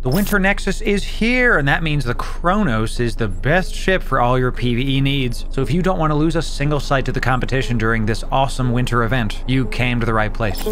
The Winter Nexus is here, and that means the Kronos is the best ship for all your PvE needs. So if you don't want to lose a single sight to the competition during this awesome winter event, you came to the right place.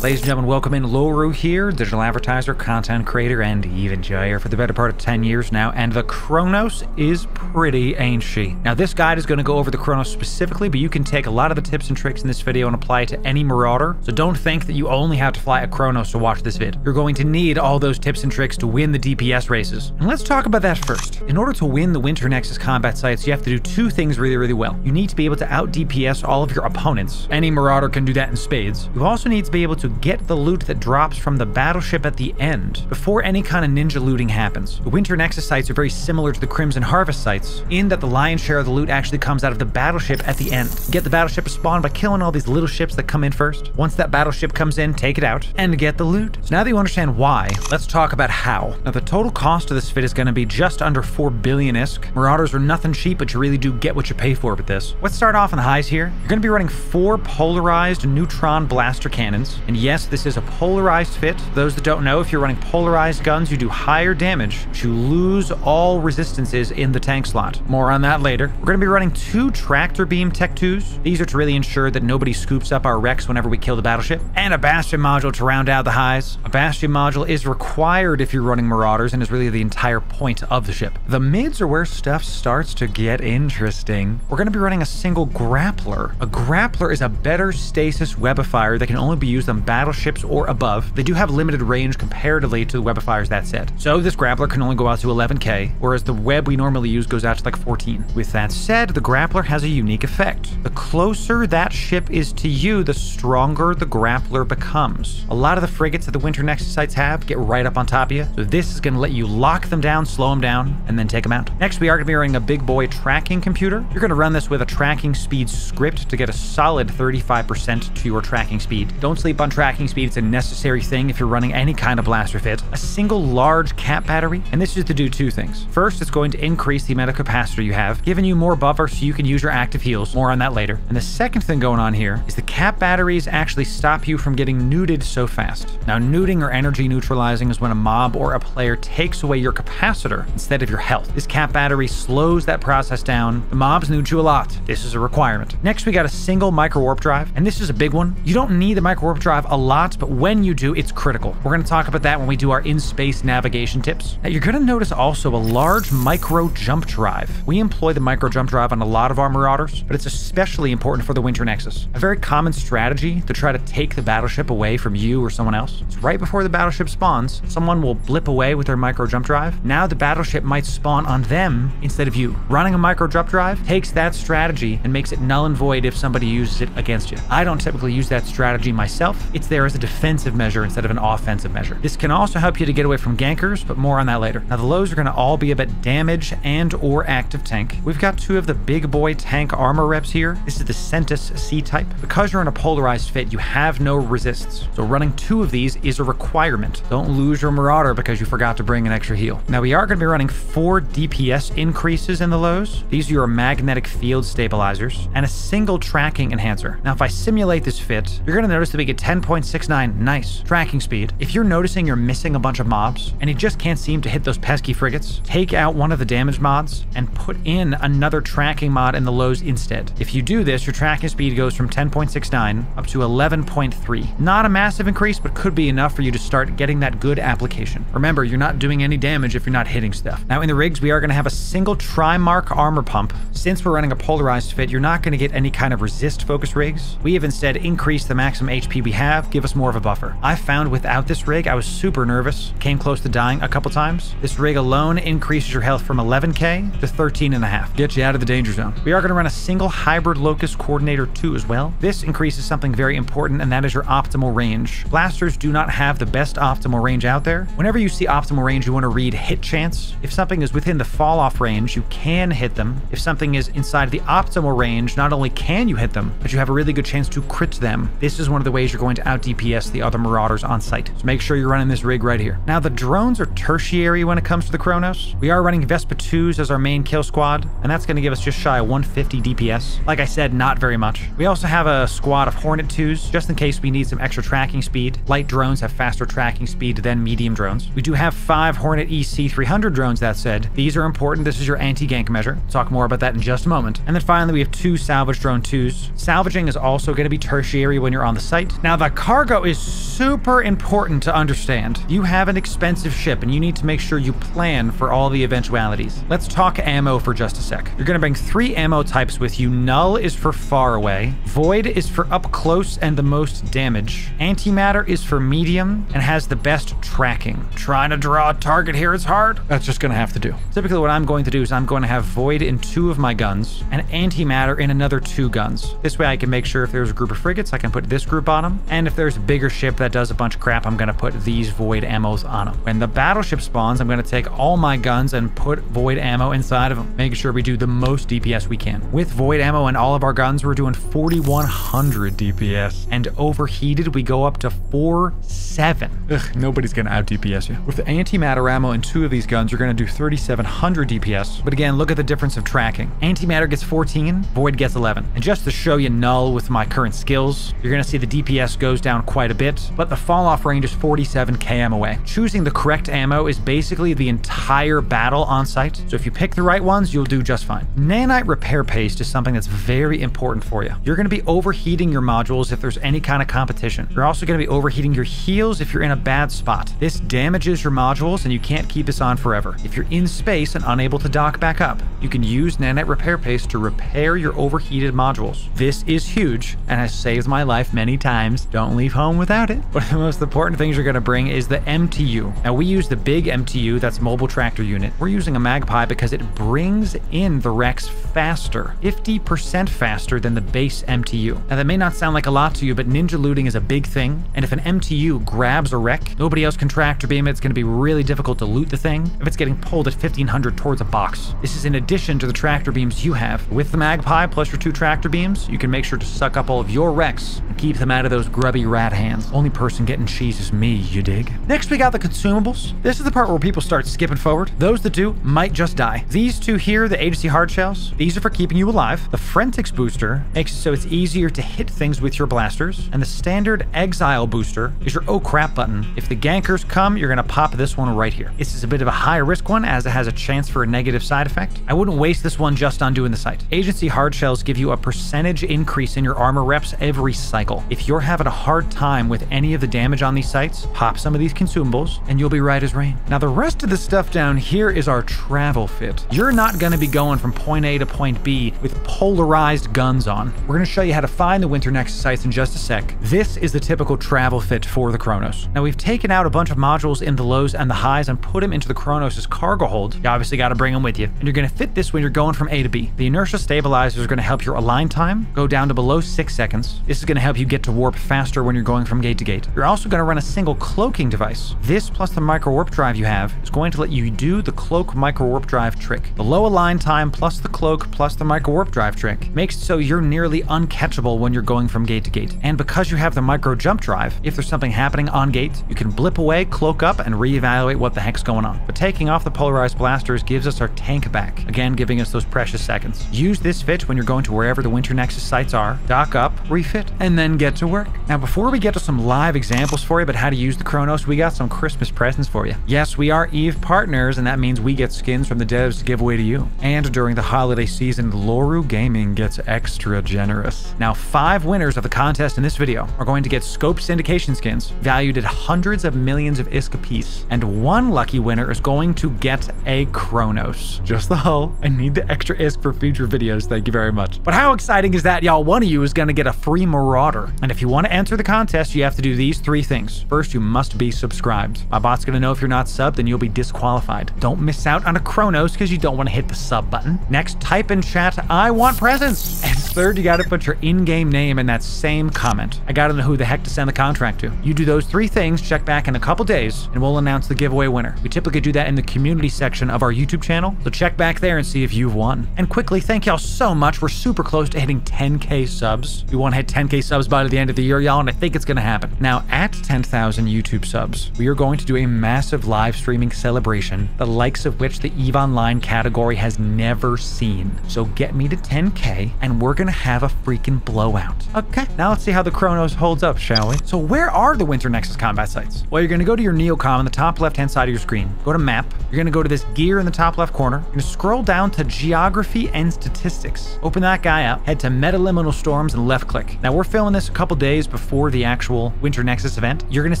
Ladies and gentlemen, welcome in. Loru here, digital advertiser, content creator, and even enjoyer for the better part of 10 years now, and the Kronos is pretty, ain't she? Now, this guide is going to go over the Kronos specifically, but you can take a lot of the tips and tricks in this video and apply it to any Marauder, so don't think that you only have to fly a Kronos to watch this vid. You're going to need all those tips and tricks to win the DPS races. And let's talk about that first. In order to win the Winter Nexus combat sites, you have to do two things really well. You need to be able to out DPS all of your opponents. Any Marauder can do that in spades. You also need to be able to get the loot that drops from the battleship at the end before any kind of ninja looting happens. The Winter Nexus sites are very similar to the Crimson Harvest sites in that the lion's share of the loot actually comes out of the battleship at the end. Get the battleship to spawn by killing all these little ships that come in first. Once that battleship comes in, take it out and get the loot. So now that you understand why, let's talk about how. Now, the total cost of this fit is going to be just under 4 billion ISK. Marauders are nothing cheap, but you really do get what you pay for with this. Let's start off on the highs here. You're going to be running 4 polarized neutron blaster cannons. And yes, this is a polarized fit. Those that don't know, if you're running polarized guns, you do higher damage, but you lose all resistances in the tank slot. More on that later. We're going to be running 2 tractor beam Tech 2s. These are to really ensure that nobody scoops up our wrecks whenever we kill the battleship. And a Bastion module to round out the highs. A Bastion module is required if you're running Marauders and is really the entire point of the ship. The mids are where stuff starts to get interesting. We're going to be running a single grappler. A grappler is a better stasis webifier that can only be used on battleships or above. They do have limited range comparatively to the webifiers, that said. So this grappler can only go out to 11k, whereas the web we normally use goes out to like 14. With that said, the grappler has a unique effect. The closer that ship is to you, the stronger the grappler becomes. A lot of the frigates that the Winter Nexus sites have get right up on top of you, so this is going to let you lock them down, slow them down, and then take them out. Next, we are going to be running a big boy tracking computer. You're going to run this with a tracking speed script to get a solid 35% to your tracking speed. Don't sleep on tracking speed. It's a necessary thing if you're running any kind of blaster fit. A single large cap battery, and this is to do 2 things. First, it's going to increase the amount of capacitor you have, giving you more buffer so you can use your active heals. More on that later. And the second thing going on here is the cap batteries actually stop you from getting neuted so fast. Now, neuting or energy neutralizing is when a mob or a player takes away your capacitor instead of your health. This cap battery slows that process down. The mobs nude you a lot. This is a requirement. Next, we got a single micro warp drive, and this is a big one. You don't need the micro warp drive a lot, but when you do, it's critical. We're going to talk about that when we do our in-space navigation tips. Now, you're going to notice also a large micro jump drive. We employ the micro jump drive on a lot of our Marauders, but it's especially important for the Winter Nexus. A very common strategy to try to take the battleship away from you or someone else is right before the battleship spawns, someone will blip away with their micro jump drive. Now the battleship might spawn on them instead of you. Running a micro jump drive takes that strategy and makes it null and void if somebody uses it against you. I don't typically use that strategy myself. It's there as a defensive measure instead of an offensive measure. This can also help you to get away from gankers, but more on that later. Now, the lows are going to all be about damage and or active tank. We've got 2 of the big boy tank armor reps here. This is the Centus C-type. Because you're in a polarized fit, you have no resists. So running 2 of these is a requirement. Don't lose your Marauder because you forgot to bring an extra heal. Now, we are going to be running 4 DPS increases in the lows. These are your magnetic field stabilizers and a single tracking enhancer. Now, if I simulate this fit, you're going to notice that we get 10.69 nice tracking speed. If you're noticing you're missing a bunch of mobs and you just can't seem to hit those pesky frigates, take out one of the damage mods and put in another tracking mod in the lows instead. If you do this, your tracking speed goes from 10.69 up to 11.3. Not a massive increase, but could be enough for you to start getting that good application. Remember, you're not doing any damage if you're not hitting stuff. Now, in the rigs, we are going to have a single Trimark armor pump. Since we're running a polarized fit, you're not going to get any kind of resist focus rigs. We have instead increased the maximum HP we have, give us more of a buffer. I found without this rig, I was super nervous, came close to dying a couple times. This rig alone increases your health from 11k to 13.5. Get you out of the danger zone. We are going to run a single hybrid locus coordinator 2 as well. This increases something very important, and that is your optimal range. Blasters do not have the best optimal range out there. Whenever you see optimal range, you want to read hit chance. If something is within the fall off range, you can hit them. If something is inside the optimal range, not only can you hit them, but you have a really good chance to crit them. This is one of the ways you're going going to out DPS the other Marauders on site. So make sure you're running this rig right here. Now, the drones are tertiary when it comes to the Kronos. We are running Vespa 2s as our main kill squad, and that's going to give us just shy of 150 DPS. Like I said, not very much. We also have a squad of Hornet 2s, just in case we need some extra tracking speed. Light drones have faster tracking speed than medium drones. We do have 5 Hornet EC 300 drones, that said. These are important. This is your anti-gank measure. We'll talk more about that in just a moment. And then finally, we have 2 salvage drone 2s. Salvaging is also going to be tertiary when you're on the site. Now, the cargo is super important to understand. You have an expensive ship, and you need to make sure you plan for all the eventualities. Let's talk ammo for just a sec. You're going to bring 3 ammo types with you. Null is for far away. Void is for up close and the most damage. Antimatter is for medium and has the best tracking. Trying to draw a target here is hard. That's just going to have to do. Typically, what I'm going to do is I'm going to have Void in 2 of my guns and Antimatter in another 2 guns. This way I can make sure if there's a group of frigates, I can put this group on them. And if there's a bigger ship that does a bunch of crap, I'm going to put these Void ammos on them. When the battleship spawns, I'm going to take all my guns and put Void ammo inside of them, making sure we do the most DPS we can. With Void ammo and all of our guns, we're doing 4,100 DPS. And overheated, we go up to 4,700. Ugh, nobody's going to out DPS you. With the antimatter ammo in 2 of these guns, you're going to do 3,700 DPS. But again, look at the difference of tracking. Antimatter gets 14, Void gets 11. And just to show you null with my current skills, you're going to see the DPS goes down quite a bit, but the fall off range is 47 km away. Choosing the correct ammo is basically the entire battle on site. So if you pick the right ones, you'll do just fine. Nanite repair paste is something that's very important for you. You're going to be overheating your modules if there's any kind of competition. You're also going to be overheating your heals if you're in a bad spot. This damages your modules and you can't keep this on forever. If you're in space and unable to dock back up, you can use nanite repair paste to repair your overheated modules. This is huge and has saved my life many times. Don't leave home without it. One of the most important things you're going to bring is the MTU. Now, we use the big MTU, that's mobile tractor unit. We're using a Magpie because it brings in the wrecks faster, 50% faster than the base MTU. Now, that may not sound like a lot to you, but ninja looting is a big thing. And if an MTU grabs a wreck, nobody else can tractor beam it. It's going to be really difficult to loot the thing if it's getting pulled at 1,500 towards a box. This is in addition to the tractor beams you have. With the Magpie plus your 2 tractor beams, you can make sure to suck up all of your wrecks and keep them out of those grubby rat hands. Only person getting cheese is me, you dig? Next, we got the consumables. This is the part where people start skipping forward. Those that do might just die. These 2 here, the agency hard shells, these are for keeping you alive. The Frentics booster makes it so it's easier to hit things with your blasters. And the standard exile booster is your oh crap button. If the gankers come, you're going to pop this one right here. This is a bit of a high risk one as it has a chance for a negative side effect. I wouldn't waste this one just on doing the site. Agency hard shells give you a percentage increase in your armor reps every cycle. If you're having a hard time with any of the damage on these sites, pop some of these consumables and you'll be right as rain. Now, the rest of the stuff down here is our travel fit. You're not going to be going from point A to point B with polarized guns on. We're going to show you how to find the Winter Nexus sites in just a sec. This is the typical travel fit for the Kronos. Now, we've taken out a bunch of modules in the lows and the highs and put them into the Kronos' cargo hold. You obviously got to bring them with you. And you're going to fit this when you're going from A to B. The inertia stabilizer is going to help your align time go down to below 6 seconds. This is going to help you get to warp faster when you're going from gate to gate. You're also going to run a single cloaking device. This plus the micro warp drive you have is going to let you do the cloak micro warp drive trick. The low align time plus the cloak plus the micro warp drive trick makes it so you're nearly uncatchable when you're going from gate to gate. And because you have the micro jump drive, if there's something happening on gate, you can blip away, cloak up, and reevaluate what the heck's going on. But taking off the polarized blasters gives us our tank back, again giving us those precious seconds. Use this fit when you're going to wherever the Winter Nexus sites are, dock up, refit, and then get to work. Now, before we get to some live examples for you about how to use the Kronos, we got some Christmas presents for you. Yes, we are EVE partners, and that means we get skins from the devs to give away to you. And during the holiday season, Loru Gaming gets extra generous. Now, 5 winners of the contest in this video are going to get scope syndication skins valued at hundreds of millions of ISK apiece, and 1 lucky winner is going to get a Kronos. Just the hull. I need the extra ISK for future videos, thank you very much. But how exciting is that, y'all? One of you is going to get a free Marauder. And if you want to enter the contest, you have to do these 3 things. First, you must be subscribed. My bot's going to know if you're not subbed, then you'll be disqualified. Don't miss out on a Kronos because you don't want to hit the sub button. Next, type in chat, I want presents. And third, you got to put your in-game name in that same comment. I got to know who the heck to send the contract to. You do those 3 things, check back in a couple days, and we'll announce the giveaway winner. We typically do that in the community section of our YouTube channel, so check back there and see if you've won. And quickly, thank y'all so much. We're super close to hitting 10K subs. We want to hit 10K subs by the end of the year, y'all, and I think it's going to happen. Now, at 10,000 YouTube subs, we are going to do a massive live streaming celebration, the likes of which the EVE Online category has never seen. So get me to 10K, and we're going to have a freaking blowout. Okay, now let's see how the Kronos holds up, shall we? So where are the Winter Nexus combat sites? Well, you're going to go to your Neocom on the top left-hand side of your screen. Go to Map. You're going to go to this gear in the top left corner. You're going to scroll down to Geography and Statistics. Open that guy up. Head to Metaliminal Storms and left-click. Now, we're filming this a couple days before the actual Winter Nexus event. You're going to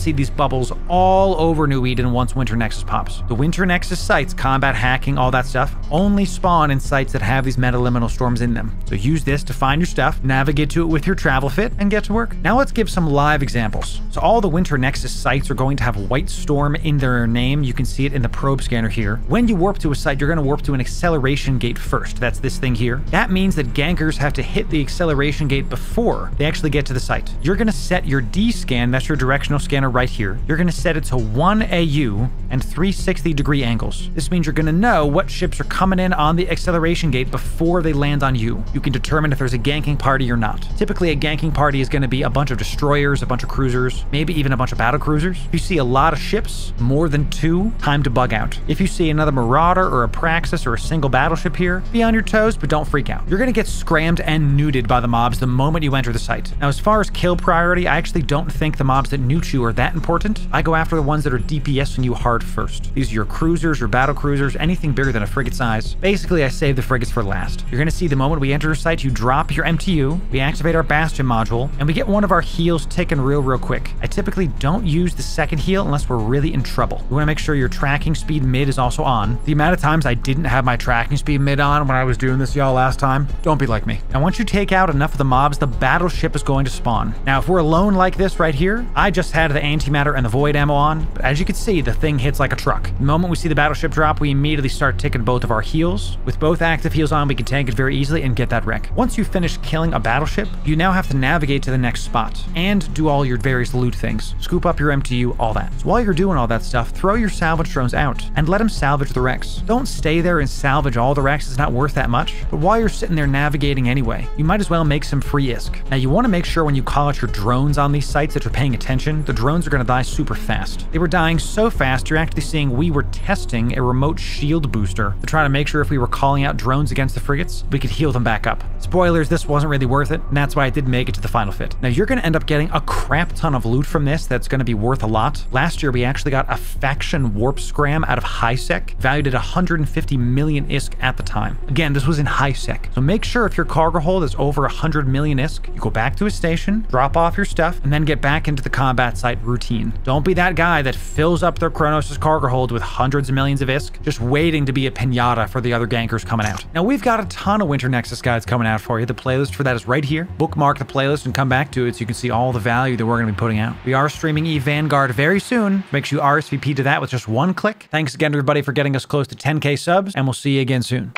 see these bubbles all over New Eden once Winter Nexus pops. The Winter Nexus sites, combat hacking, all that stuff, only spawn in sites that have these Metaliminal Storms in them. So use this to find your stuff, navigate to it with your travel fit, and get to work. Now let's give some live examples. So all the Winter Nexus sites are going to have White Storm in their name. You can see it in the probe scanner here. When you warp to a site, you're going to warp to an acceleration gate first. That's this thing here. That means that gankers have to hit the acceleration gate before they actually get to the site. You're going to set your D scan, that's your directional scanner right here. You're going to set it to 1 AU and 360-degree angles. This means you're going to know what ships are coming in on the acceleration gate before they land on you. You can determine if there's a ganking party or not. Typically, a ganking party is going to be a bunch of destroyers, a bunch of cruisers, maybe even a bunch of battle cruisers. If you see a lot of ships, more than 2, time to bug out. If you see another Marauder or a Praxis or a single battleship here, be on your toes, but don't freak out. You're going to get scrammed and nuded by the mobs the moment you enter the site. Now, as far as kill priority, I actually don't think the mobs that newt you are that important. I go after the ones that are DPSing you hard first. These are your cruisers, your battle cruisers, anything bigger than a frigate size. Basically, I save the frigates for last. You're going to see the moment we enter a site, you drop your MTU, we activate our Bastion module, and we get one of our heals ticking real quick. I typically don't use the second heal unless we're really in trouble. You want to make sure your tracking speed mid is also on. The amount of times I didn't have my tracking speed mid on when I was doing this, y'all, last time, don't be like me. And once you take out enough of the mobs, the battleship is going to spawn. Now, if we're alone like this right here, I just had the antimatter and the void ammo on, but as you can see, the thing hits like a truck. The moment we see the battleship drop, we immediately start ticking both of our heals. With both active heals on, we can tank it very easily and get that wreck. Once you finish killing a battleship, you now have to navigate to the next spot and do all your various loot things. Scoop up your MTU, all that. So while you're doing all that stuff, throw your salvage drones out and let them salvage the wrecks. Don't stay there and salvage all the wrecks, it's not worth that much. But while you're sitting there navigating anyway, you might as well make some free ISK. Now, you want to make sure when you call out your drones on these sites that you're paying attention. The drones are going to die super fast. They were dying so fast, you're actually seeing we were testing a remote shield booster to try to make sure if we were calling out drones against the frigates, we could heal them back up. Spoilers, this wasn't really worth it, and that's why I did make it to the final fit. Now, you're going to end up getting a crap ton of loot from this that's going to be worth a lot. Last year, we actually got a faction warp scram out of HiSec, valued at 150 million ISK at the time. Again, this was in HiSec. So make sure if your cargo hold is over 100 million ISK, you go back to a station, drop off your stuff, and then get back into the combat site routine. Don't be that guy that fills up their Kronos' cargo hold with hundreds of millions of ISK, just waiting to be a pinata for the other gankers coming out. Now, we've got a ton of Winter Nexus guides coming out for you. The playlist for that is right here. Bookmark the playlist and come back to it so you can see all the value that we're going to be putting out. We are streaming EVE Vanguard very soon. Make sure you RSVP to that with just one click. Thanks again, everybody, for getting us close to 10K subs, and we'll see you again soon.